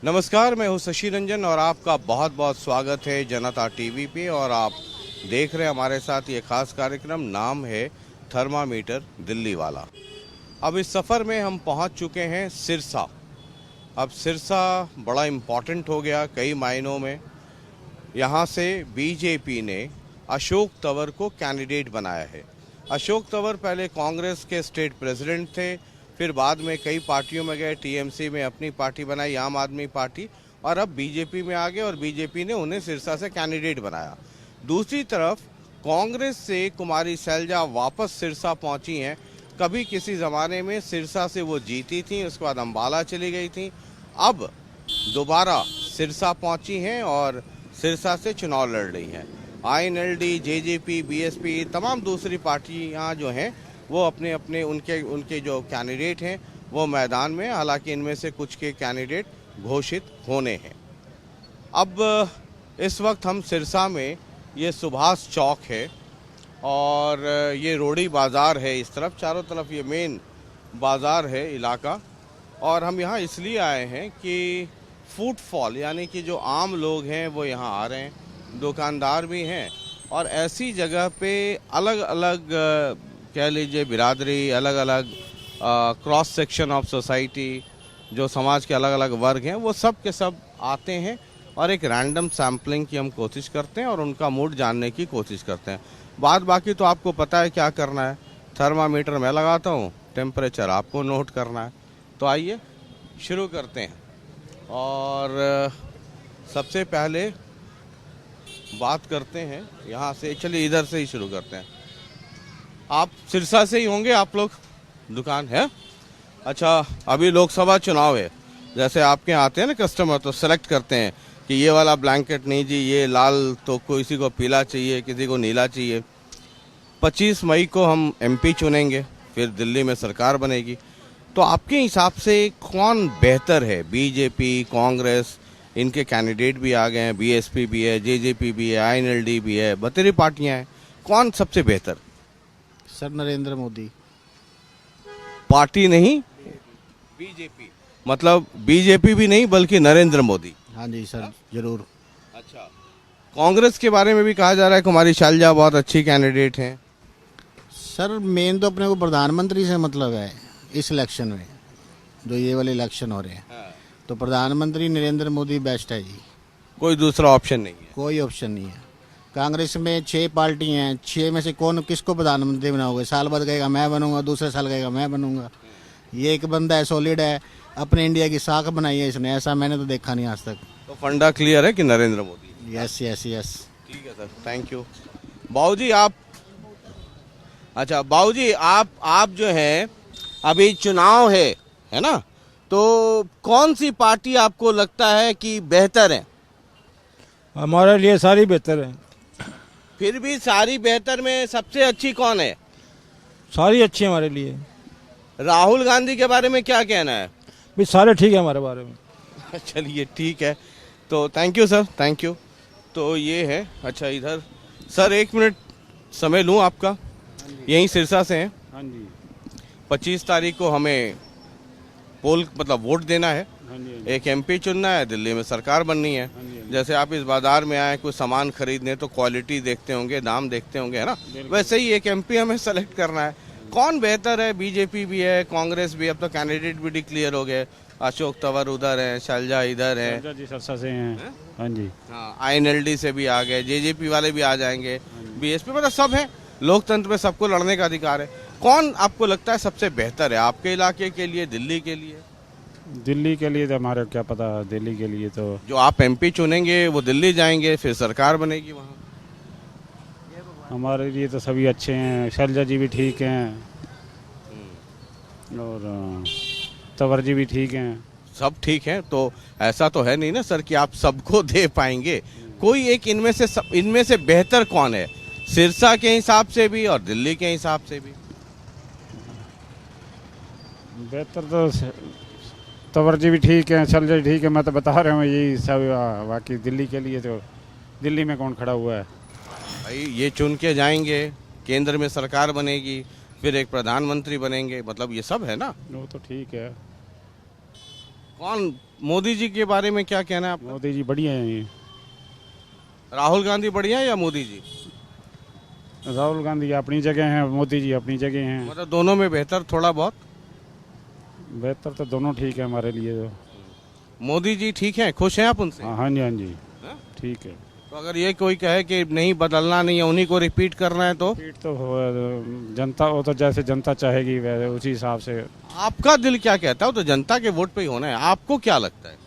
नमस्कार, मैं हूं शशि रंजन और आपका बहुत बहुत स्वागत है जनता टीवी पे। और आप देख रहे हैं हमारे साथ ये खास कार्यक्रम, नाम है थर्मामीटर दिल्ली वाला। अब इस सफ़र में हम पहुंच चुके हैं सिरसा। अब सिरसा बड़ा इम्पॉर्टेंट हो गया कई मायनों में। यहाँ से बीजेपी ने अशोक तंवर को कैंडिडेट बनाया है। अशोक तंवर पहले कांग्रेस के स्टेट प्रेसिडेंट थे, फिर बाद में कई पार्टियों में गए, टीएमसी में अपनी पार्टी बनाई, आम आदमी पार्टी, और अब बीजेपी में आ गए और बीजेपी ने उन्हें सिरसा से कैंडिडेट बनाया। दूसरी तरफ कांग्रेस से कुमारी शैलजा वापस सिरसा पहुंची हैं। कभी किसी ज़माने में सिरसा से वो जीती थी, उसके बाद अम्बाला चली गई थी, अब दोबारा सिरसा पहुंची हैं और सिरसा से चुनाव लड़ रही हैं। आईएनएलडी, जेजेपी, बीएसपी, तमाम दूसरी पार्टियां जो हैं वो अपने अपने उनके जो कैंडिडेट हैं वो मैदान में, हालांकि इनमें से कुछ के कैंडिडेट घोषित होने हैं। अब इस वक्त हम सिरसा में, ये सुभाष चौक है और ये रोडी बाज़ार है, इस तरफ चारों तरफ ये मेन बाज़ार है इलाका। और हम यहाँ इसलिए आए हैं कि फुटफॉल, यानी कि जो आम लोग हैं वो यहाँ आ रहे हैं, दुकानदार भी हैं, और ऐसी जगह पे अलग अलग कह लीजिए बिरादरी, अलग अलग क्रॉस सेक्शन ऑफ सोसाइटी, जो समाज के अलग अलग वर्ग हैं, वो सब के सब आते हैं और एक रैंडम सैम्पलिंग की हम कोशिश करते हैं और उनका मूड जानने की कोशिश करते हैं। बाकी तो आपको पता है क्या करना है। थर्मामीटर मैं लगाता हूँ, टेम्परेचर आपको नोट करना है। तो आइए शुरू करते हैं। और सबसे पहले बात करते हैं यहाँ से, चलिए इधर से ही शुरू करते हैं। आप सिरसा से ही होंगे आप लोग? दुकान है? अच्छा, अभी लोकसभा चुनाव है, जैसे आपके यहाँ आते हैं ना कस्टमर, तो सेलेक्ट करते हैं कि ये वाला ब्लैंकेट नहीं जी, ये लाल, तो किसी को पीला चाहिए, किसी को नीला चाहिए। 25 मई को हम एमपी चुनेंगे, फिर दिल्ली में सरकार बनेगी। तो आपके हिसाब से कौन बेहतर है? बीजेपी, कांग्रेस, इनके कैंडिडेट भी आ गए हैं, बीएसपी भी है, जेजेपी भी है, आईएनएलडी भी है, बतेरी पार्टियां हैं, कौन सबसे बेहतर? सर नरेंद्र मोदी। पार्टी नहीं, बीजेपी, मतलब बीजेपी भी नहीं बल्कि नरेंद्र मोदी। हाँ जी सर, जरूर। अच्छा, कांग्रेस के बारे में भी कहा जा रहा है कुमारी शैलजा बहुत अच्छी कैंडिडेट हैं। सर मेन तो अपने को प्रधानमंत्री से मतलब है इस इलेक्शन में, जो ये वाले इलेक्शन हो रहे हैं। तो प्रधानमंत्री नरेंद्र मोदी बेस्ट है जी, कोई दूसरा ऑप्शन नहीं है। कोई ऑप्शन नहीं है। कांग्रेस में 6 पार्टी हैं, 6 में से कौन किसको प्रधानमंत्री बनाओगे? साल बाद कहेगा मैं बनूंगा, दूसरे साल कहेगा मैं बनूंगा। ये एक बंदा है, सॉलिड है, अपने इंडिया की साख बनाई है इसने, ऐसा मैंने तो देखा नहीं आज तक। तो फंडा क्लियर है कि Narendra Modi? Yes yes yes. ठीक है सर, थैंक यू। बाबूजी आप, अच्छा बाबूजी आप जो है, अभी चुनाव है ना, तो कौन सी पार्टी आपको लगता है कि बेहतर है? हमारे लिए सारी बेहतर है। फिर भी सारी बेहतर में सबसे अच्छी कौन है? सारी अच्छी है हमारे लिए। राहुल गांधी के बारे में क्या कहना है? भी सारे ठीक है हमारे बारे में। चलिए ठीक है, तो thank you sir, thank you. तो ये है, अच्छा इधर सर, 1 मिनट समय लूँ आपका? यहीं सिरसा से हैं? हाँ जी। 25 तारीख को हमें पोल मतलब वोट देना है, हाँ जी। एक एमपी चुनना है, दिल्ली में सरकार बननी है। जैसे आप इस बाजार में आए कुछ सामान खरीदने, तो क्वालिटी देखते होंगे, दाम देखते होंगे, है ना? वैसे ही एक एमपी हमें सेलेक्ट करना है। कौन बेहतर है? बीजेपी भी है, कांग्रेस भी, अब तो कैंडिडेट भी डिक्लेयर हो गए। अशोक तंवर उधर हैं, शैलजा इधर हैं, जी सरसा से हैं। हाँ जी। हाँ, आईएनएलडी से भी आ गए, जेजेपी वाले भी आ जाएंगे, बीएसपी, मतलब सब है। लोकतंत्र में सबको लड़ने का अधिकार है। कौन आपको लगता है सबसे बेहतर है आपके इलाके के लिए, दिल्ली के लिए? दिल्ली के लिए तो हमारे क्या पता, दिल्ली के लिए तो जो आप एमपी चुनेंगे वो दिल्ली जाएंगे, फिर सरकार बनेगी वहाँ। हमारे लिए तो सभी अच्छे हैं। शैलजा जी भी ठीक हैं और तंवर जी भी ठीक हैं। सब ठीक है, तो ऐसा तो है नहीं ना सर कि आप सबको दे पाएंगे। कोई एक इनमें से बेहतर कौन है, सिरसा के हिसाब से भी और दिल्ली के हिसाब से भी? बेहतर तो तंवर जी भी ठीक हैं, शैलजा जी ठीक है, मैं तो बता रहा हूँ यही सब। बाकी दिल्ली के लिए तो दिल्ली में कौन खड़ा हुआ है? भाई ये चुन के जाएंगे, केंद्र में सरकार बनेगी, फिर एक प्रधानमंत्री बनेंगे, मतलब ये सब है ना। वो तो ठीक है। कौन मोदी जी के बारे में क्या कहना है आपका? मोदी जी बढ़िया हैं ये। राहुल गांधी बढ़िया है या मोदी जी? राहुल गांधी अपनी जगह हैं, मोदी जी अपनी जगह हैं। मतलब दोनों में बेहतर थोड़ा बहुत? बेहतर तो दोनों ठीक है हमारे लिए तो। मोदी जी ठीक हैं, खुश हैं आप उनसे? हाँ जी हाँ जी हाँ? ठीक है। तो अगर ये कोई कहे कि नहीं बदलना नहीं है, उन्हीं को रिपीट करना है तो सीट तो जनता, वो तो जैसे जनता चाहेगी वैसे उसी हिसाब से। आपका दिल क्या कहता है? वो तो जनता के वोट पे ही होना है। आपको क्या लगता है?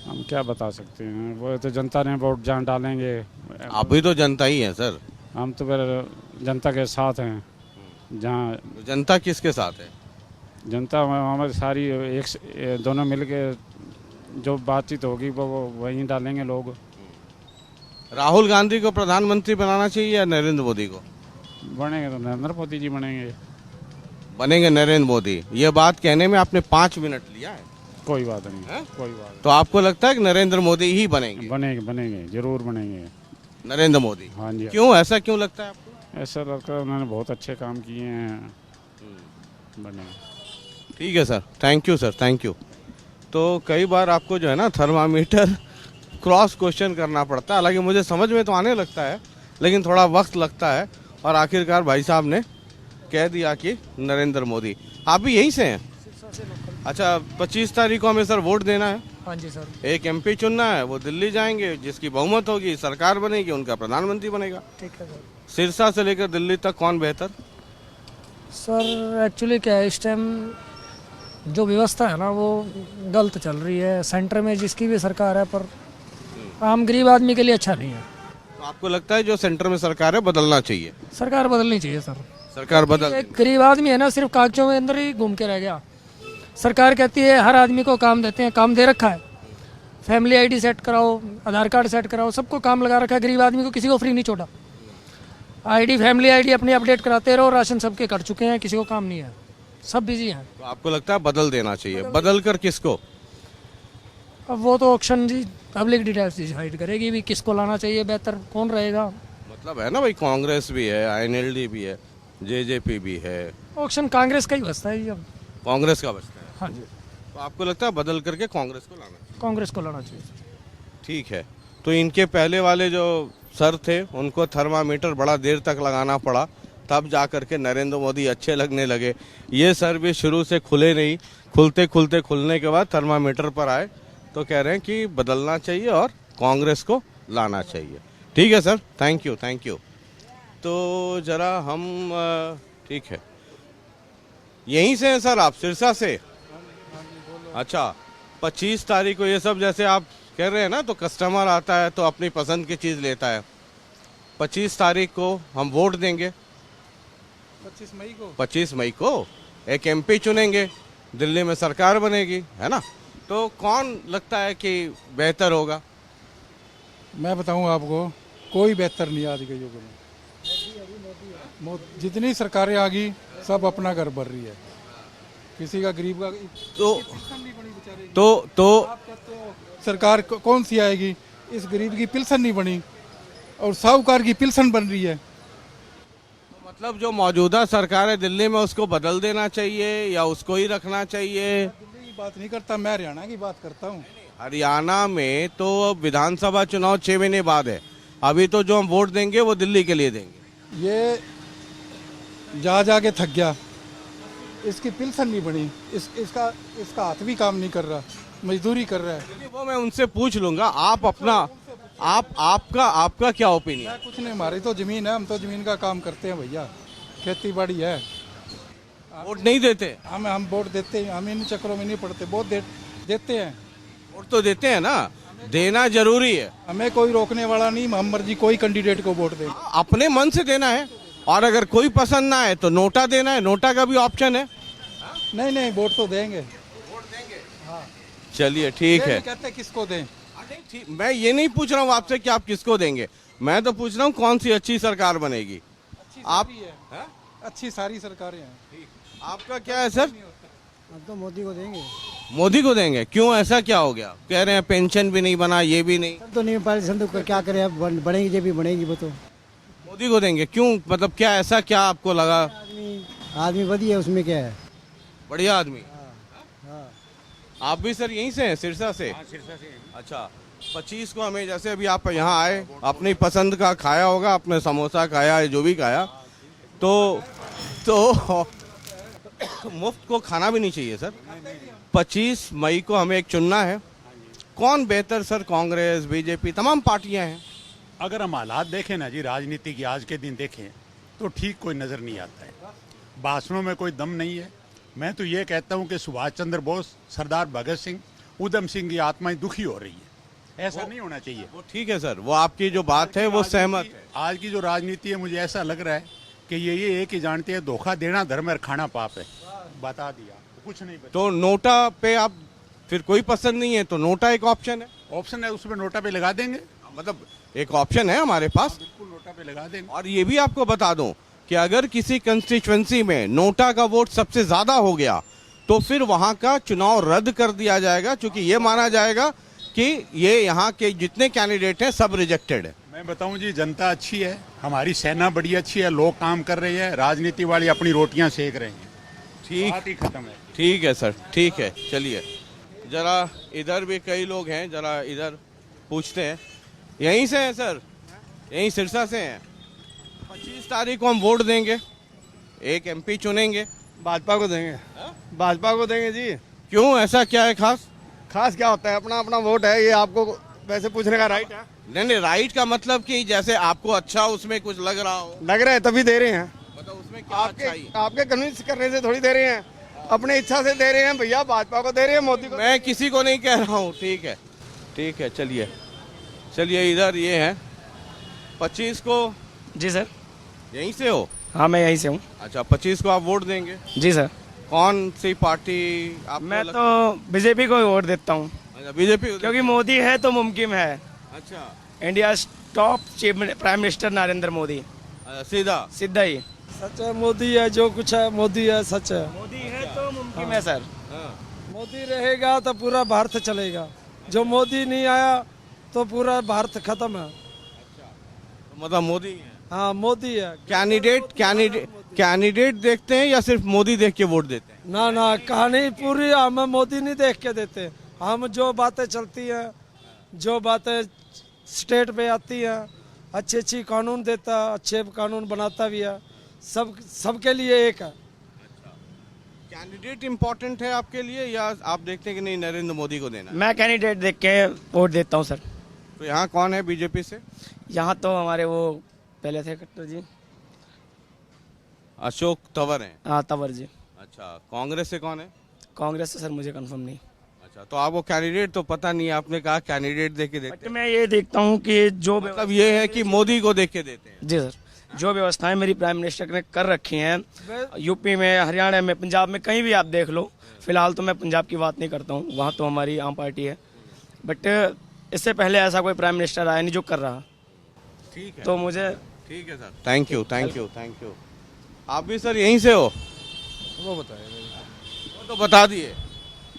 हम क्या बता सकते हैं, वो तो जनता ने वोट जहाँ डालेंगे। आप भी तो जनता ही है सर। हम तो फिर जनता के साथ हैं। जहाँ तो जनता किसके साथ है? जनता हमारी सारी दोनों मिल के जो बातचीत होगी वो वहीं डालेंगे लोग। राहुल गांधी को प्रधानमंत्री बनाना चाहिए या नरेंद्र मोदी को? बनेंगे तो नरेंद्र मोदी जी बनेंगे। बनेंगे नरेंद्र मोदी। ये बात कहने में आपने 5 मिनट लिया है। कोई बात नहीं हैं? कोई बात तो आपको लगता है कि नरेंद्र मोदी ही बनेंगे? नहीं। बनेंगे बनेंगे जरूर बनेंगे। नरेंद्र मोदी। हाँ जी। क्यों, ऐसा क्यों लगता है आपको? ऐसा लगता है उन्होंने बहुत अच्छे काम किए हैं। बने। ठीक है sir, thank you sir, thank you. तो कई बार आपको जो है ना थर्मामीटर क्रॉस क्वेश्चन करना पड़ता है। हालांकि मुझे समझ में तो आने लगता है, लेकिन थोड़ा वक्त लगता है। और आखिरकार भाई साहब ने कह दिया कि नरेंद्र मोदी। आप भी यहीं से हैं? अच्छा, 25 तारीख को हमें सर वोट देना है। हाँ जी सर। एक एमपी चुनना है, वो दिल्ली जाएंगे, जिसकी बहुमत होगी सरकार बनेगी, उनका प्रधानमंत्री बनेगा। ठीक है सर। सिरसा से लेकर दिल्ली तक कौन बेहतर? सर एक्चुअली क्या है, इस टाइम जो व्यवस्था है ना वो गलत चल रही है। सेंटर में जिसकी भी सरकार है पर आम गरीब आदमी के लिए अच्छा नहीं है। तो आपको लगता है जो सेंटर में सरकार है बदलना चाहिए? सरकार बदलनी चाहिए सर। सरकार बदल एक गरीब आदमी है ना, सिर्फ कागजों में अंदर ही घूम के रह गया। सरकार कहती है हर आदमी को काम देते हैं, काम दे रखा है। फैमिली आईडी सेट कराओ, आधार कार्ड सेट कराओ, सबको काम लगा रखा है। गरीब आदमी को किसी को फ्री नहीं छोड़ा। आईडी, फैमिली आईडी अपनी अपडेट कराते रहो, राशन सबके कर चुके हैं, किसी को काम नहीं है, सब बिजी हैं। तो आपको लगता है बदल देना चाहिए? बदल कर किसको? अब वो तो ऑक्शन जी पब्लिक डिटेल्स डिसाइड करेगी भी किसको लाना चाहिए, बेहतर कौन रहेगा। मतलब है ना भाई, कांग्रेस भी है, आईएनएलडी भी है, जेजेपी भी है, ऑक्शन कांग्रेस का ही बसता है जी अब। कांग्रेस का बचता है। हाँ जी, तो आपको लगता है बदल करके कांग्रेस को लाना चाहिए? कांग्रेस को लाना चाहिए। ठीक है। तो इनके पहले वाले जो सर थे उनको थर्मामीटर बड़ा देर तक लगाना पड़ा, तब जा करके नरेंद्र मोदी अच्छे लगने लगे। ये सर भी शुरू से खुले नहीं, खुलने के बाद थर्मामीटर पर आए तो कह रहे हैं कि बदलना चाहिए और कांग्रेस को लाना चाहिए। ठीक है sir, thank you, thank you. तो जरा हम ठीक है, यहीं से हैं सर आप, सिरसा से? अच्छा, 25 तारीख को ये सब जैसे आप कह रहे हैं ना, तो कस्टमर आता है तो अपनी पसंद की चीज़ लेता है। 25 तारीख को हम वोट देंगे। 25 मई को एक एमपी चुनेंगे, दिल्ली में सरकार बनेगी, है ना? तो कौन लगता है कि बेहतर होगा? मैं बताऊं आपको, कोई बेहतर नहीं आज के युग में। जितनी सरकारें आ गई सब अपना घर भर रही है, किसी का गरीब का तो आप कहते हो सरकार कौन सी आएगी, इस गरीब की पिल्सन नहीं बनी और साहूकार की पिल्सन बन रही है। मतलब जो मौजूदा सरकार है दिल्ली में, उसको बदल देना चाहिए या उसको ही रखना चाहिए? दिल्ली की बात नहीं करता, मैं हरियाणा की बात करता हूँ। हरियाणा में तो विधानसभा चुनाव 6 महीने बाद है। अभी तो जो हम वोट देंगे वो दिल्ली के लिए देंगे। ये जा के थक गया, इसकी पिल्सन नहीं बनी, इसका हाथ भी काम नहीं कर रहा, मजदूरी कर रहा है। वो मैं उनसे पूछ लूंगा। आप अपना आपका क्या ओपिनियन? कुछ नहीं, हमारी तो जमीन है, हम तो जमीन का काम करते हैं भैया, खेती बाड़ी है। वोट नहीं देते? हम वोट देते हैं, हम इन चक्करों में नहीं पड़ते, वोट देते हैं। वोट तो देते हैं ना, देना जरूरी है। हमें कोई रोकने वाला नहीं, हम मर्जी कोई कैंडिडेट को वोट दें। अपने मन से देना है, और अगर कोई पसंद ना है तो नोटा देना है, नोटा का भी ऑप्शन है। नहीं, वोट तो देंगे। चलिए ठीक है। कहते किसको दें? मैं ये नहीं पूछ रहा हूँ आपसे कि आप किसको देंगे, मैं तो पूछ रहा हूँ कौन सी अच्छी सरकार बनेगी। आप है? अच्छी सारी सरकारें हैं। आपका क्या है सर? हम तो मोदी को देंगे। मोदी को देंगे? क्यों, ऐसा क्या हो गया? कह रहे हैं पेंशन भी नहीं बना, ये भी नहीं। तो नहीं पाकिस्तान तो क्या करें, अब बढ़ेगी जब भी बढ़ेगी वो तो। मोदी को देंगे क्यों, मतलब क्या ऐसा क्या आपको लगा? आदमी बढ़िया है, उसमें क्या है। बढ़िया आदमी। हाँ। आप भी सर यहीं से हैं, सिरसा से? सिरसा से। अच्छा, 25 को हमें, जैसे अभी आप यहाँ आए, अपनी पसंद का खाया होगा, आपने समोसा खाया है, जो भी खाया, तो मुफ्त को खाना भी नहीं चाहिए सर। 25 मई को हमें एक चुनना है, कौन बेहतर सर? कांग्रेस, बीजेपी, तमाम पार्टियां हैं। अगर हम हालात देखें ना जी, राजनीति की आज के दिन देखें तो ठीक कोई नज़र नहीं आता है। भाषणों में कोई दम नहीं है। मैं तो ये कहता हूँ कि सुभाष चंद्र बोस, सरदार भगत सिंह, उधम सिंह की आत्माएं दुखी हो रही है। ऐसा नहीं होना चाहिए। वो ठीक है सर, वो आपकी जो बात है वो सहमत है। आज की जो राजनीति है, मुझे ऐसा लग रहा है कि ये एक ही जानते हैं, धोखा देना धर्म है, खाना पाप है। बता दिया, कुछ नहीं बता। तो नोटा पे आप फिर कोई पसंद नहीं है तो नोटा एक ऑप्शन है। ऑप्शन है, उसमें नोटा पे लगा देंगे। मतलब एक ऑप्शन है हमारे पास। बिल्कुल नोटा पे लगा देंगे। और ये भी आपको बता दूं कि अगर किसी कंस्टिट्यूएंसी में नोटा का वोट सबसे ज्यादा हो गया तो फिर वहां का चुनाव रद्द कर दिया जाएगा, क्योंकि ये माना जाएगा कि ये यहाँ के जितने कैंडिडेट हैं सब रिजेक्टेड है। मैं बताऊं जी, जनता अच्छी है, हमारी सेना बड़ी अच्छी है, लोग काम कर रहे हैं, राजनीति वाले अपनी रोटियां सेक रहे हैं। ठीक, बात ही खत्म है। ठीक है सर, ठीक है। चलिए जरा इधर भी कई लोग हैं, जरा इधर पूछते हैं। यहीं से हैं सर? यहीं सिरसा से हैं? 25 तारीख को हम वोट देंगे, एक एमपी चुनेंगे। भाजपा को देंगे। भाजपा को देंगे जी। क्यों, ऐसा क्या है खास? खास क्या होता है, अपना अपना वोट है, ये आपको वैसे पूछने का राइट है। नहीं नहीं, राइट का मतलब कि जैसे आपको अच्छा उसमें कुछ लग रहा हो। लग रहा है तभी दे रहे हैं। मतलब उसमें क्या अच्छाई? आपके कन्विंस करने से थोड़ी दे रहे हैं, अपने इच्छा से दे रहे हैं भैया। भाजपा को दे रहे हैं, मोदी को। मैं किसी को नहीं कह रहा हूँ। ठीक है, ठीक है। चलिए चलिए, इधर ये है 25 को। जी सर। यहीं से हो? हाँ, मैं यहीं से हूँ। अच्छा, 25 को आप वोट देंगे? जी सर। कौन सी पार्टी आप? मैं तो बीजेपी को ही वोट देता हूँ। अच्छा, बीजेपी। क्योंकि मोदी है तो मुमकिन है। अच्छा, India top chief prime minister Narendra Modi, अच्छा, सीधा सीधा ही। सच है, मोदी है, जो कुछ है मोदी है, सच है। मोदी है तो मुमकिन है सर। हाँ। मोदी रहेगा तो पूरा भारत चलेगा। जो मोदी नहीं आया तो पूरा भारत खत्म है। तो मतलब मोदी है। हाँ, मोदी है। कैंडिडेट देखते हैं या सिर्फ मोदी देख के वोट देते हैं? ना ना, कहानी पूरी हम मोदी नहीं देख के देते। हम जो बातें चलती हैं, जो बातें स्टेट पे आती हैं, अच्छी अच्छी कानून देता, अच्छे कानून बनाता भी है। सबके लिए एक है। कैंडिडेट इम्पोर्टेंट है आपके लिए, या आप देखते हैं कि नहीं नरेंद्र मोदी को देना है? मैं कैंडिडेट देख के वोट देता हूँ सर। तो यहाँ कौन है बीजेपी से? यहाँ तो हमारे वो पहले थे खट्टर जी, अशोक तंवर हैं। हाँ तंवर जी। अच्छा, कांग्रेस से कौन है? कांग्रेस से सर मुझे कंफर्म नहीं। अच्छा, तो आपको कैंडिडेट तो पता नहीं है, आपने कहा कैंडिडेट देख के देते बट हैं। मैं ये देखता हूँ कि जो मतलब ये है कि मोदी को देख के देते हैं। जी सर, जो व्यवस्थाएं मेरी प्राइम मिनिस्टर ने कर रखी हैं यूपी में, हरियाणा में, पंजाब में, कहीं भी आप देख लो। फिलहाल तो मैं पंजाब की बात नहीं करता हूँ, वहाँ तो हमारी आम पार्टी है। बट इससे पहले ऐसा कोई प्राइम मिनिस्टर आया नहीं जो कर रहा। ठीक है, तो मुझे ठीक है sir. Thank you, thank you, thank you. आप भी सर यहीं से हो? वो बताए। वो तो बता दिए,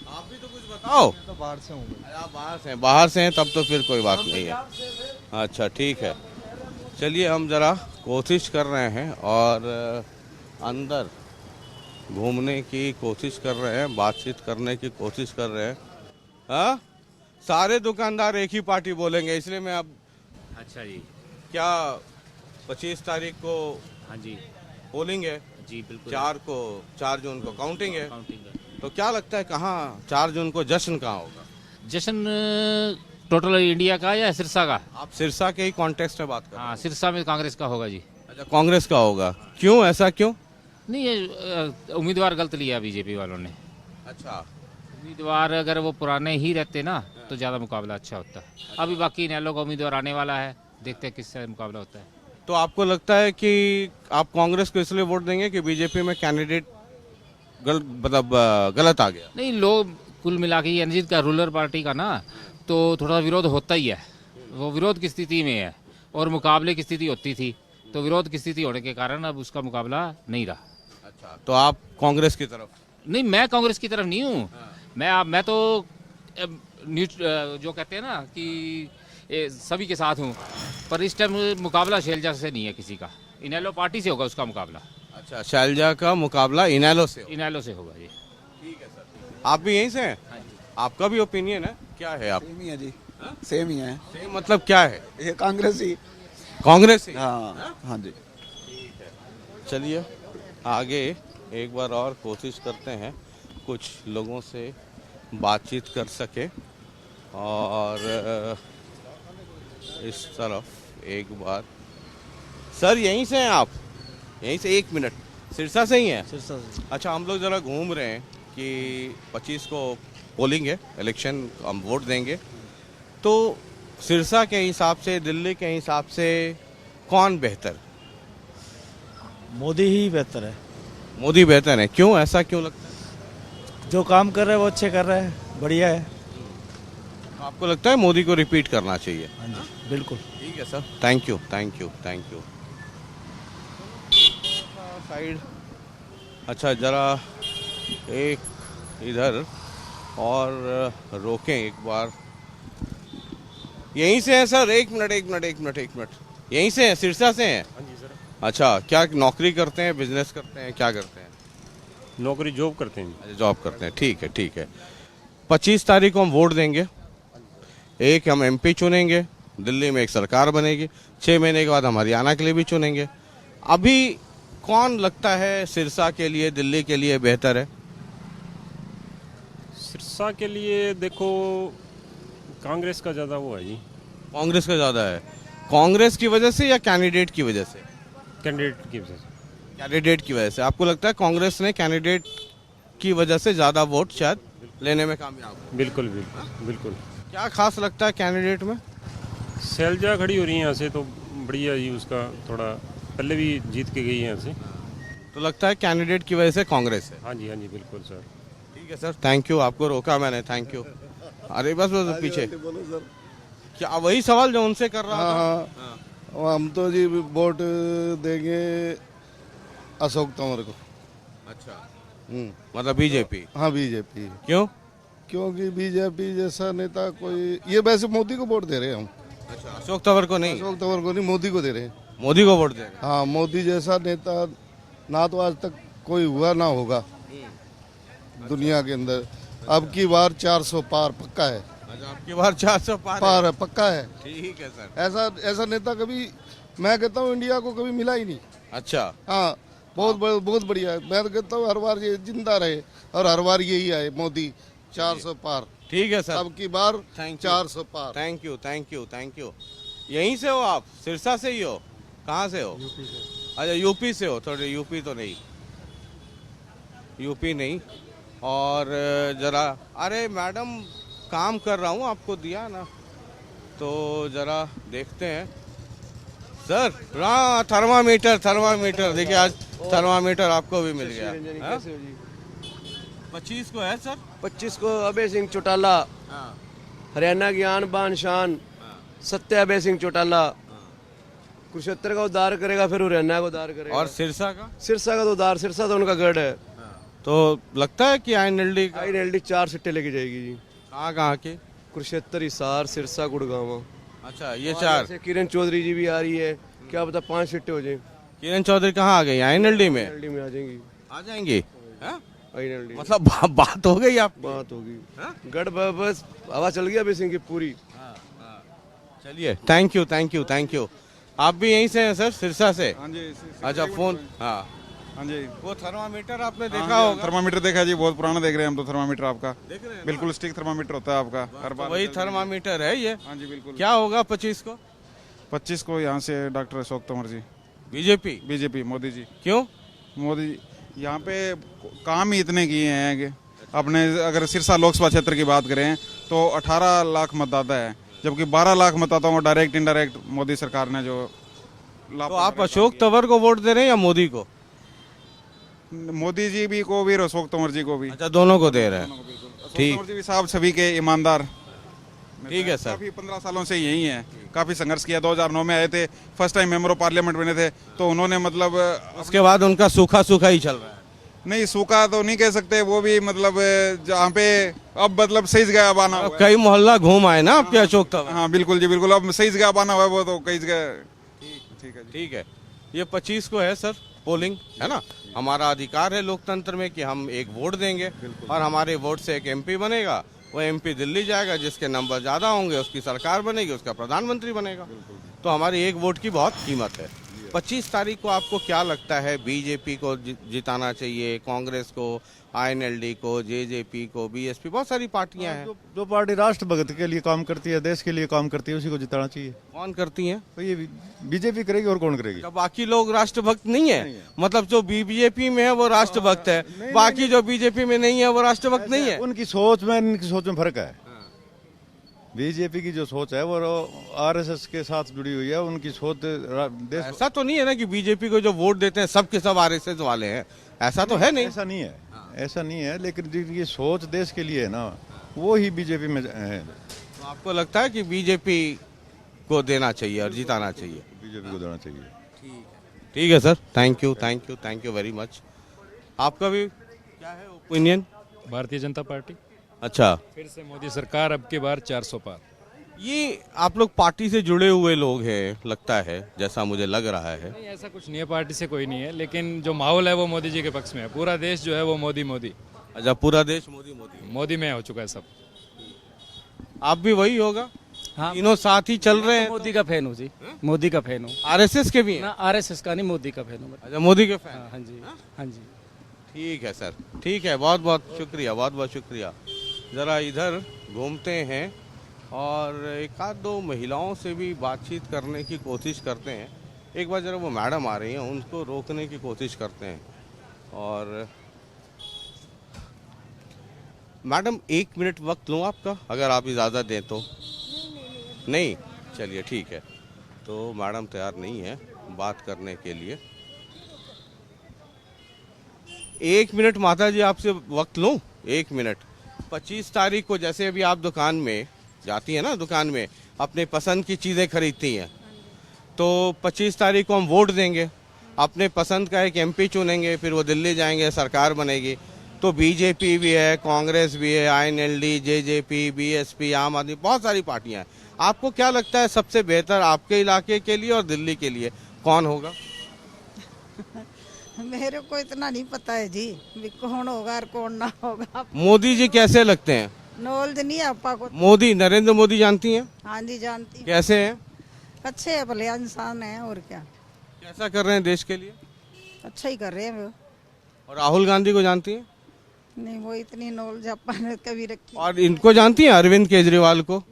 आप भी तो कुछ बताओ। तो बाहर से हूँ। आप बाहर से हैं? बाहर से हैं तब तो फिर कोई बात नहीं है। अच्छा, ठीक है। चलिए हम ज़रा कोशिश कर रहे हैं और अंदर घूमने की कोशिश कर रहे हैं, बातचीत करने की कोशिश कर रहे हैं। हाँ, सारे दुकानदार एक ही पार्टी बोलेंगे, इसलिए मैं अब। अच्छा जी। क्या 25 तारीख को? हाँ जी पोलिंग है जी, बिल्कुल। 4 जून को काउंटिंग है। काउंटिंग है। तो क्या लगता है कहाँ 4 जून को जश्न कहाँ होगा? जश्न टोटल इंडिया का या सिरसा का? आप सिरसा के ही कॉन्टेक्स्ट में बात कर रहे हैं। हाँ, सिरसा में कांग्रेस का होगा जी। अच्छा, कांग्रेस का होगा। क्यों, ऐसा क्यों? नहीं, ये उम्मीदवार गलत लिया बीजेपी वालों ने। अच्छा, उम्मीदवार अगर वो पुराने ही रहते ना तो ज़्यादा मुकाबला अच्छा होता। अभी बाकी इनेलो का उम्मीदवार आने वाला है, देखते हैं किससे मुकाबला होता है। तो आपको लगता है कि आप कांग्रेस को इसलिए वोट देंगे कि बीजेपी में कैंडिडेट गलत आ गया? नहीं, लोग कुल मिला के रणजीत का रूलर पार्टी का ना तो थोड़ा विरोध होता ही है। वो विरोध की स्थिति में है और मुकाबले की स्थिति होती थी, तो विरोध की स्थिति होने के कारण अब उसका मुकाबला नहीं रहा। अच्छा, तो आप कांग्रेस की तरफ? नहीं, मैं कांग्रेस की तरफ नहीं हूँ। मैं तो जो कहते हैं ना कि सभी के साथ हूँ, पर इस टाइम मुकाबला शैलजा से नहीं है किसी का। इनेलो पार्टी से होगा उसका मुकाबला। अच्छा, शैलजा का मुकाबला इनेलो से होगा। इनेलो से होगा ये। आप भी यहीं से हैं? आपका भी ओपिनियन है, क्या है आप? सेम ही है जी, सेम ही है। सेम मतलब क्या है? ये कांग्रेस ही। कांग्रेस ही? हाँ हाँ जी। चलिए आगे एक बार और कोशिश करते हैं कुछ लोगों से बातचीत कर सके। और इस तरफ एक बार, सर यहीं से हैं आप? यहीं से, एक मिनट, सिरसा से ही हैं? सिरसा से। अच्छा, हम लोग ज़रा घूम रहे हैं कि 25 को पोलिंग है, इलेक्शन, हम वोट देंगे, तो सिरसा के हिसाब से, दिल्ली के हिसाब से कौन बेहतर? मोदी ही बेहतर है। मोदी बेहतर है, क्यों, ऐसा क्यों लगता है? जो काम कर रहे हैं वो अच्छे कर रहे हैं, बढ़िया है। आपको लगता है मोदी को रिपीट करना चाहिए? हाँ जी बिल्कुल। ठीक है sir, thank you thank you thank you. Side, अच्छा ज़रा एक इधर और रोकें एक बार। यहीं से हैं सर? एक मिनट एक मिनट एक मिनट एक मिनट, यहीं से हैं, सिरसा से हैं? हाँ जी सर। अच्छा, क्या नौकरी करते हैं, बिजनेस करते हैं, क्या करते हैं? नौकरी जॉब करते हैं। अच्छा, जॉब करते हैं, ठीक है ठीक है। 25 तारीख को हम वोट देंगे, एक हम एमपी चुनेंगे, दिल्ली में एक सरकार बनेगी, 6 महीने के बाद हम हरियाणा के लिए भी चुनेंगे। अभी कौन लगता है सिरसा के लिए, दिल्ली के लिए बेहतर है? सिरसा के लिए देखो कांग्रेस का ज़्यादा वो है जी। कांग्रेस का ज़्यादा है? कांग्रेस की वजह से या कैंडिडेट की वजह से? कैंडिडेट की वजह से। कैंडिडेट की वजह से आपको लगता है कांग्रेस ने कैंडिडेट की वजह से ज़्यादा वोट शायद लेने में कामयाब हो? बिल्कुल बिल्कुल बिल्कुल। क्या खास लगता है कैंडिडेट में? शैलजा खड़ी हो रही है यहाँ से, तो बढ़िया जी, उसका थोड़ा पहले भी जीत के गई है यहाँ से। तो लगता है कैंडिडेट की वजह से कांग्रेस है? हाँ जी बिल्कुल सर। ठीक है सर, थैंक यू, आपको रोका मैंने, थैंक यू। अरे बस बस पीछे, क्या वही सवाल जो उनसे कर रहा था? हाँ, हम तो जी वोट देंगे अशोक तंवर को। अच्छा, मतलब बीजेपी? हाँ बीजेपी। क्यों? क्योंकि बीजेपी जैसा नेता कोई, ये वैसे मोदी को वोट दे रहे हैं हम। अच्छा, अशोक तंवर को नहीं? अशोक तंवर को नहीं, मोदी को दे रहे हैं। मोदी को वोट दे रहे हैं? हाँ, मोदी जैसा नेता ना तो आज तक कोई हुआ ना होगा दुनिया के अंदर। अब की बार 400 पार पक्का है। अच्छा, आपकी बार 400 पार है, पक्का है। ठीक है सर। ऐसा नेता कभी, मैं कहता हूँ इंडिया को कभी मिला ही नहीं। अच्छा, हाँ, बहुत बढ़िया है। मैं तो कहता हूँ हर बार ये जिंदा रहे और हर बार यही आए मोदी, 400 पार। ठीक है सर, अब की बार 400 पार। Thank you thank you thank you. यहीं से हो आप? सिरसा से ही हो? कहाँ से हो? यूपी से। अच्छा, यूपी से हो? थोड़े यूपी तो नहीं, यूपी नहीं। और जरा, अरे मैडम काम कर रहा हूँ, आपको दिया ना, तो जरा देखते हैं सर। हाँ, थर्मामीटर देखिए, आज थर्मामीटर आपको भी मिल गया। 25 को है सर? 25 को अभय सिंह चौटाला, हरियाणा की आन बान शान, सत्य अभय सिंह चौटाला कुरुक्षेत्र का उद्धार करेगा, फिर हरियाणा का उद्धार करेगा। और सिरसा का? सिरसा का तो उद्धार, सिरसा तो उनका गढ़ है। तो लगता है कि INLD 4 सीटें लेके जाएगी जी। कहाँ के? कुरुक्षेत्र, हिसार, सिरसा, गुड़गांव। अच्छा, ये 4। किरण चौधरी जी भी आ रही है, क्या पता 5 सीटें हो जाए। किरण चौधरी कहाँ आ गई? INLD में? INLD में आ जाएंगी। आ जाएंगी? INLD मतलब बात हो गई आप? बात होगी। गढ़ बस हवा चल गई अभय सिंह की पूरी। चलिए, thank you thank you thank you. आप भी यहीं से हैं सर, सिरसा से? हाँ जी। अच्छा, फोन, हाँ हाँ जी। वो थर्मामीटर आपने देखा होगा? थर्मामीटर देखा जी, बहुत पुराना देख रहे हैं हम तो। थर्मामीटर आपका देख रहे हैं? बिल्कुल स्टिक थर्मामीटर होता है आपका, हर बार। वही थर्मामीटर है ये? हाँ जी बिल्कुल। क्या होगा 25 को? 25 को यहाँ से डॉक्टर अशोक तंवर जी। बीजेपी? मोदी जी। क्यों? मोदी यहाँ पे काम ही इतने किए हैं कि अपने, अगर सिरसा लोकसभा क्षेत्र की बात करें तो 18 लाख मतदाता है, जबकि 12 लाख मतदाताओं को डायरेक्ट इनडायरेक्ट मोदी सरकार ने जो। तो आप अशोक तंवर को वोट दे रहे हैं या मोदी को? मोदी जी भी को भी और अशोक तंवर जी को भी। अच्छा, दोनों को दे रहे हैं, ठीक। तंवर जी भी साहब सभी के ईमानदार। ठीक है सर। काफी 15 सालों से यही है, काफी संघर्ष किया। 2009 में आए थे, first time member of parliament बने थे, तो उन्होंने मतलब उसके बाद उनका सूखा ही चल रहा है। नहीं, सूखा तो नहीं कह सकते, वो भी मतलब जहाँ पे अब मतलब सही जगह आना हुआ है। कई मोहल्ला घूम आए ना आपके अशोक तंवर? हाँ बिल्कुल जी बिल्कुल, अब सही जगह आना हुआ है वो तो कई जगह। ठीक है। ये 25 को है सर पोलिंग, है ना? हमारा अधिकार है लोकतंत्र में कि हम एक वोट देंगे और हमारे वोट से एक MP बनेगा, वो एमपी दिल्ली जाएगा, जिसके नंबर ज़्यादा होंगे उसकी सरकार बनेगी, उसका प्रधानमंत्री बनेगा। तो हमारी एक वोट की बहुत कीमत है। 25 तारीख को आपको क्या लगता है, बीजेपी को जिताना चाहिए, कांग्रेस को, आईएनएलडी को, जेजेपी को, बीएसपी, बहुत सारी पार्टियां हैं। जो पार्टी राष्ट्रभक्त के लिए काम करती है, देश के लिए काम करती है, उसी को जिताना चाहिए। कौन करती है? तो ये बीजेपी करेगी और कौन करेगी? बाकी लोग राष्ट्रभक्त नहीं है, मतलब जो बीजेपी में है वो राष्ट्रभक्त है, बाकी जो बीजेपी में नहीं है वो राष्ट्रभक्त नहीं है। उनकी सोच में इनकी सोच में फर्क है। बीजेपी की जो सोच है वो आरएसएस के साथ जुड़ी हुई है, उनकी सोच देश। ऐसा तो नहीं है ना कि बीजेपी को जो वोट देते हैं सब के सब आरएसएस वाले हैं, ऐसा तो है नहीं। ऐसा नहीं है, ऐसा नहीं है, लेकिन ये सोच देश के लिए है ना, वो ही बीजेपी में है। तो आपको लगता है कि बीजेपी को देना चाहिए और जिताना चाहिए? बीजेपी को देना चाहिए। ठीक है sir, thank you, thank you, thank you very much. आपका भी क्या है ओपिनियन? भारतीय जनता पार्टी। अच्छा, फिर से मोदी सरकार, अब की बार 400 पार। ये आप लोग पार्टी से जुड़े हुए लोग हैं लगता है, जैसा मुझे लग रहा है। नहीं, ऐसा कुछ नहीं है, पार्टी से कोई नहीं है, लेकिन जो माहौल है वो मोदी जी के पक्ष में है। पूरा देश जो है वो मोदी मोदी। अच्छा, पूरा देश मोदी मोदी मोदी में हो चुका है सब। आप भी वही होगा? हाँ, तीनों साथ ही चल रहे हैं। मोदी का फैन हूँ जी, मोदी का फैन हूँ। आरएसएस के भी हैं? ना, आरएसएस का नहीं, मोदी का फैन हूँ। अच्छा, मोदी के फैन। हाँ जी, हाँ जी। ठीक है सर, ठीक है, बहुत बहुत शुक्रिया, बहुत बहुत शुक्रिया। ज़रा इधर घूमते हैं और एक आध दो महिलाओं से भी बातचीत करने की कोशिश करते हैं। एक बार ज़रा वो मैडम आ रही हैं, उनको रोकने की कोशिश करते हैं। और मैडम 1 मिनट वक्त लूँ आपका, अगर आप इजाज़त दें तो? नहीं, चलिए ठीक है। तो मैडम तैयार नहीं है बात करने के लिए। 1 मिनट माता जी आपसे वक्त लूँ? 1 मिनट। 25 तारीख को जैसे अभी आप दुकान में जाती हैं ना, दुकान में अपने पसंद की चीज़ें खरीदती हैं, तो 25 तारीख को हम वोट देंगे, अपने पसंद का एक एमपी चुनेंगे, फिर वो दिल्ली जाएंगे, सरकार बनेगी। तो बीजेपी भी है, कांग्रेस भी है, आईएनएलडी, जेजेपी, बीएसपी, आम आदमी, बहुत सारी पार्टियां हैं। आपको क्या लगता है सबसे बेहतर आपके इलाके के लिए और दिल्ली के लिए कौन होगा? मेरे को इतना नहीं पता है जी, भी कौन होगा और कौन ना होगा। मोदी जी कैसे लगते हैं? नॉलेज नहीं है आपा को। मोदी, नरेंद्र मोदी जानती हैं? हाँ जी, जानती हूँ। कैसे हैं? अच्छे है, भले इंसान है, और क्या। कैसा कर रहे हैं देश के लिए? अच्छा ही कर रहे हैं वो। और राहुल गांधी को जानती हैं? नहीं, वो इतनी नॉलेज आपा ने कभी रखी। और इनको जानती हैं, अरविंद केजरीवाल को?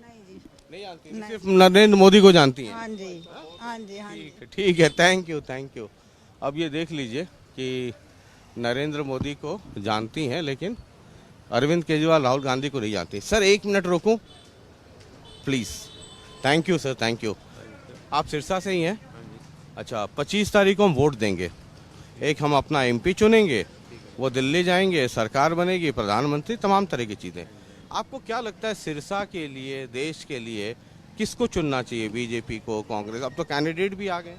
नहीं जानती, सिर्फ नरेंद्र मोदी को जानती हैं? हाँ जी, हाँ जी, हाँ जी। ठीक है, थैंक यू, थैंक यू। अब ये देख लीजिए कि नरेंद्र मोदी को जानती हैं, लेकिन अरविंद केजरीवाल, राहुल गांधी को नहीं जानती। सर 1 मिनट रोकूं please? Thank you sir, thank you. आप सिरसा से ही हैं? अच्छा, 25 तारीख को हम वोट देंगे, एक हम अपना एमपी चुनेंगे, वो दिल्ली जाएंगे, सरकार बनेगी, प्रधानमंत्री, तमाम तरह की चीज़ें। आपको क्या लगता है सिरसा के लिए, देश के लिए किसको चुनना चाहिए, बीजेपी को, कांग्रेस? अब तो कैंडिडेट भी आ गए,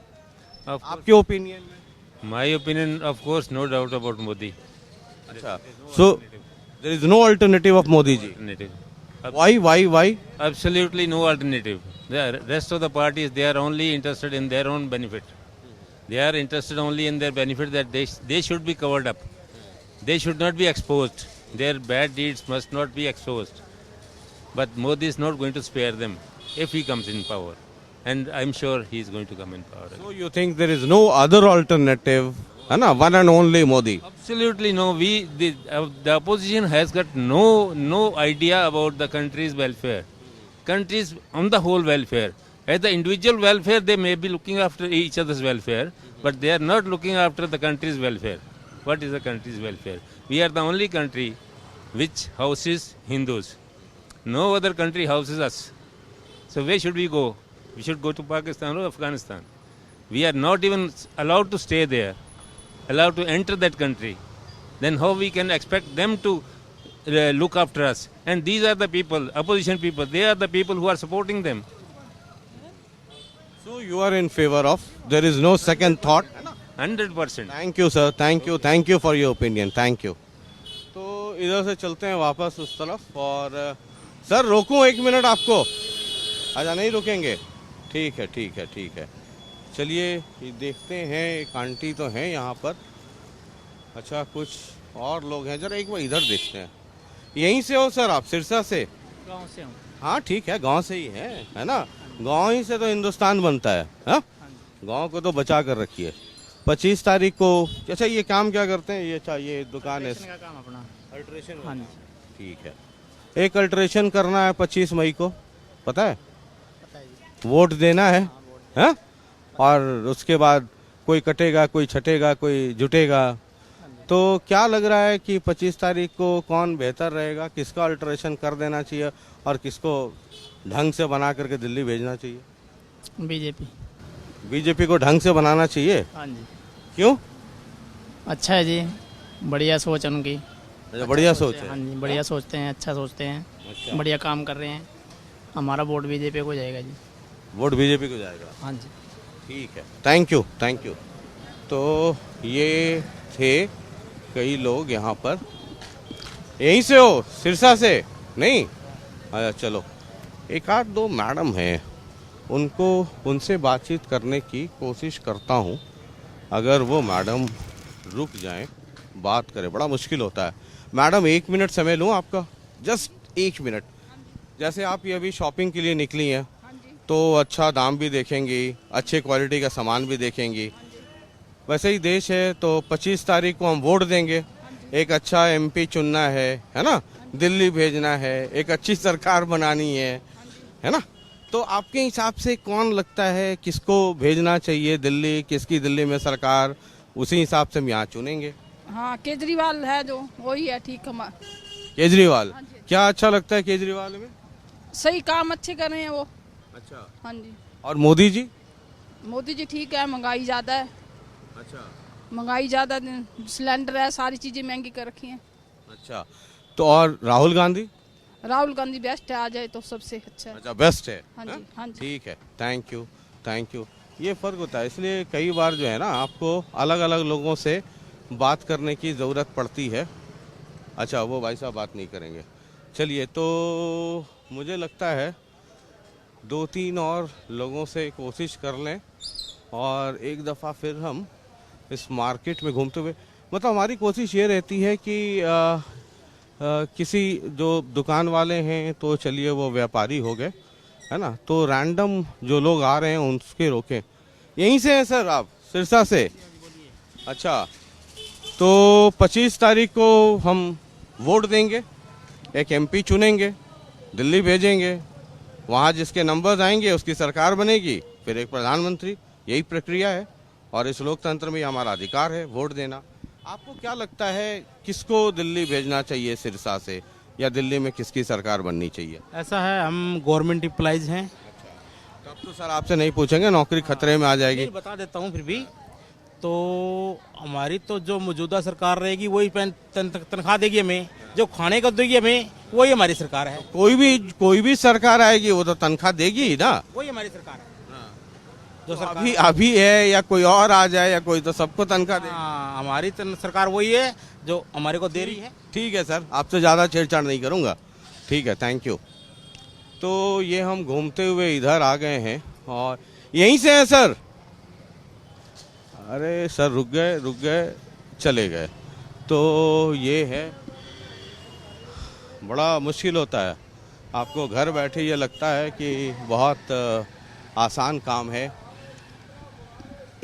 आपके ओपिनियन में? My opinion, of course, no doubt about Modi. अच्छा, so there is no alternative of Modi ji. Alternative. Why? Absolutely no alternative. The rest of the parties, they are only interested in their own benefit. They are interested only in their benefit, that they should be covered up. They should not be exposed. Their bad deeds must not be exposed. But Modi is not going to spare them if he comes in power. And I'm sure he is going to come in power. So you think there is no other alternative, है ना? One and only Modi. Absolutely no. The opposition has got no idea about the country's welfare. Countries on the whole welfare. As the individual welfare, they may be looking after each other's welfare, but they are not looking after the country's welfare. What is the country's welfare? We are the only country which houses Hindus. No other country houses us. So where should we go? We should go to Pakistan or Afghanistan. We are not even allowed to stay there, allowed to enter that country. Then how we can expect them to look after us? And these are the people, opposition people, they are the people who are supporting them. So you are in favor of, there is no second thought? 100%. Thank you sir, thank you for your opinion, thank you. तो इधर से चलते हैं वापस उस तरफ। और sir रोकूं 1 मिनट आपको? अच्छा, नहीं रुकेंगे? ठीक है। चलिए ये देखते हैं, एक आंटी तो हैं यहाँ पर। अच्छा, कुछ और लोग हैं, जरा एक बार इधर देखते हैं। यहीं से हो सर आप, सिरसा से? गांव से हूँ। हाँ ठीक है, गांव से ही है ना। गांव ही से तो हिंदुस्तान बनता है। हाँ, गांव को तो बचा कर रखिए। 25 तारीख को, अच्छा ये काम क्या करते हैं? ये दुकान है का काम अपना अल्ट्रेशन। हाँ जी। ठीक है, एक अल्ट्रेशन करना है 25 मई को, पता है? वोट देना है, हाँ? और उसके बाद कोई कटेगा, कोई छटेगा, कोई जुटेगा। तो क्या लग रहा है कि 25 तारीख को कौन बेहतर रहेगा, किसका अल्ट्रेशन कर देना चाहिए और किसको ढंग से बना करके दिल्ली भेजना चाहिए? बीजेपी। बीजेपी को ढंग से बनाना चाहिए? हाँ जी। क्यों? अच्छा है जी, बढ़िया सोच है उनकी। अच्छा, बढ़िया सोच है। हाँ जी, बढ़िया सोचते हैं, अच्छा सोचते हैं। अच्छा। बढ़िया काम कर रहे हैं। हमारा वोट बीजेपी को जाएगा जी। वोट बीजेपी को जाएगा? हाँ जी। ठीक है, थैंक यू, थैंक यू। तो ये थे कई लोग यहाँ पर। यहीं से हो, सिरसा से? नहीं? अच्छा चलो, एक आध दो मैडम हैं, उनसे बातचीत करने की कोशिश करता हूँ। अगर वो मैडम रुक जाएं, बात करें, बड़ा मुश्किल होता है। मैडम 1 मिनट समय लूँ आपका? Just 1 minute. जैसे आप ये अभी शॉपिंग के लिए निकली हैं, तो अच्छा दाम भी देखेंगी, अच्छे क्वालिटी का सामान भी देखेंगी। वैसे ही देश है, तो 25 तारीख को हम वोट देंगे। एक अच्छा एमपी चुनना है ना? दिल्ली भेजना है, एक अच्छी सरकार बनानी है ना? तो आपके हिसाब से कौन लगता है किसको भेजना चाहिए दिल्ली, किसकी दिल्ली में सरकार, उसी हिसाब से हम यहाँ चुनेंगे। हाँ, केजरीवाल है जो, वही है ठीक। हम केजरीवाल? क्या अच्छा लगता है केजरीवाल में? सही काम अच्छे कर रहे हैं वो। अच्छा। हाँ जी। और मोदी जी? मोदी जी ठीक है, महंगाई ज्यादा है। अच्छा। महंगाई ज्यादा, सिलेंडर है, सारी चीजें महंगी कर रखी हैं। अच्छा, तो और राहुल गांधी? राहुल गांधी बेस्ट है, आ जाए तो सबसे अच्छा है। अच्छा, बेस्ट है। हाँ जी, हाँ जी। ठीक है, थैंक यू, थैंक यू। ये फ़र्क होता है, इसलिए कई बार जो है ना, आपको अलग अलग लोगों से बात करने की ज़रूरत पड़ती है। अच्छा, वो भाई साहब बात नहीं करेंगे। चलिए, तो मुझे लगता है 2-3 और लोगों से कोशिश कर लें और एक दफ़ा फिर हम इस मार्केट में घूमते हुए, मतलब हमारी कोशिश ये रहती है कि किसी जो दुकान वाले हैं, तो चलिए वो व्यापारी हो गए, है ना? तो रैंडम जो लोग आ रहे हैं उनके रोकें। यहीं से हैं सर आप, सिरसा से? अच्छा, तो 25 तारीख को हम वोट देंगे, एक एमपी चुनेंगे, दिल्ली भेजेंगे, वहाँ जिसके नंबर्स आएंगे उसकी सरकार बनेगी, फिर एक प्रधानमंत्री। यही प्रक्रिया है और इस लोकतंत्र में हमारा अधिकार है वोट देना। आपको क्या लगता है किसको दिल्ली भेजना चाहिए सिरसा से, या दिल्ली में किसकी सरकार बननी चाहिए? ऐसा है, हम गवर्नमेंट एम्प्लॉइज हैं। तब तो सर आपसे नहीं पूछेंगे, नौकरी खतरे में आ जाएगी। बता देता हूँ फिर भी। तो हमारी तो जो मौजूदा सरकार रहेगी वही तनख्वाह देगी हमें, जो खाने को देगी हमें, वही हमारी सरकार है। कोई भी सरकार आएगी वो तो तनख्वाह देगी ही ना, वही हमारी सरकार है। जो तो अभी है, या कोई और आ जाए, या कोई, तो सबको तनख्वाह दे। हमारी सरकार वही है जो हमारे को दे रही है। ठीक है सर, आपसे ज़्यादा छेड़छाड़ नहीं करूँगा। ठीक है, थैंक यू। तो ये हम घूमते हुए इधर आ गए हैं और यहीं से हैं सर? अरे सर रुक गए चले गए। तो ये है, बड़ा मुश्किल होता है। आपको घर बैठे ये लगता है कि बहुत आसान काम है।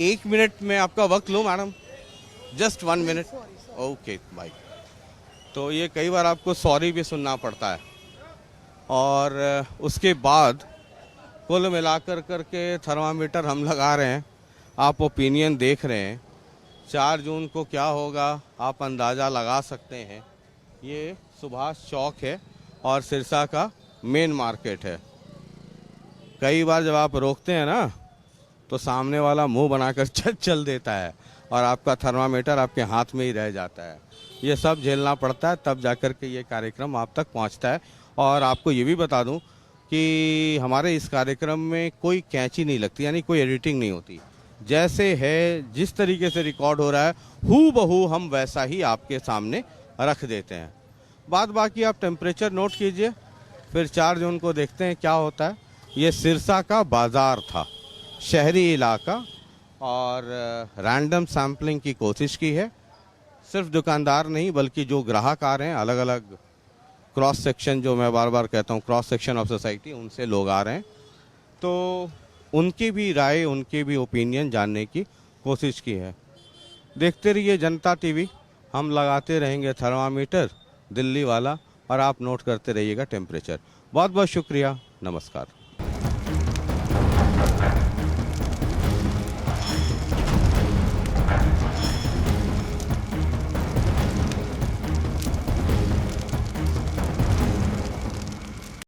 1 मिनट में आपका वक्त लूँ madam? Just 1 minute. Okay bye. तो ये कई बार आपको सॉरी भी सुनना पड़ता है और उसके बाद कुल मिलाकर करके थर्मामीटर हम लगा रहे हैं, आप ओपिनियन देख रहे हैं। 4 जून को क्या होगा आप अंदाज़ा लगा सकते हैं। ये सुभाष चौक है और सिरसा का मेन मार्केट है। कई बार जब आप रोकते हैं ना, तो सामने वाला मुंह बनाकर चल देता है और आपका थर्मामीटर आपके हाथ में ही रह जाता है। ये सब झेलना पड़ता है, तब जाकर के ये कार्यक्रम आप तक पहुंचता है। और आपको ये भी बता दूं कि हमारे इस कार्यक्रम में कोई कैंची नहीं लगती, यानी कोई एडिटिंग नहीं होती। जैसे है, जिस तरीके से रिकॉर्ड हो रहा है, हूबहू हम वैसा ही आपके सामने रख देते हैं। बाद बाकी आप टेम्परेचर नोट कीजिए, फिर 4 जून को देखते हैं क्या होता है। ये सिरसा का बाज़ार था, शहरी इलाका, और रैंडम सैम्पलिंग की कोशिश की है। सिर्फ दुकानदार नहीं बल्कि जो ग्राहक आ रहे हैं, अलग अलग क्रॉस सेक्शन, जो मैं बार बार कहता हूँ क्रॉस सेक्शन ऑफ सोसाइटी, उनसे लोग आ रहे हैं, तो उनकी भी राय, उनकी भी ओपिनियन जानने की कोशिश की है। देखते रहिए जनता टीवी, हम लगाते रहेंगे थर्मामीटर दिल्ली वाला और आप नोट करते रहिएगा टेम्परेचर। बहुत बहुत शुक्रिया, नमस्कार।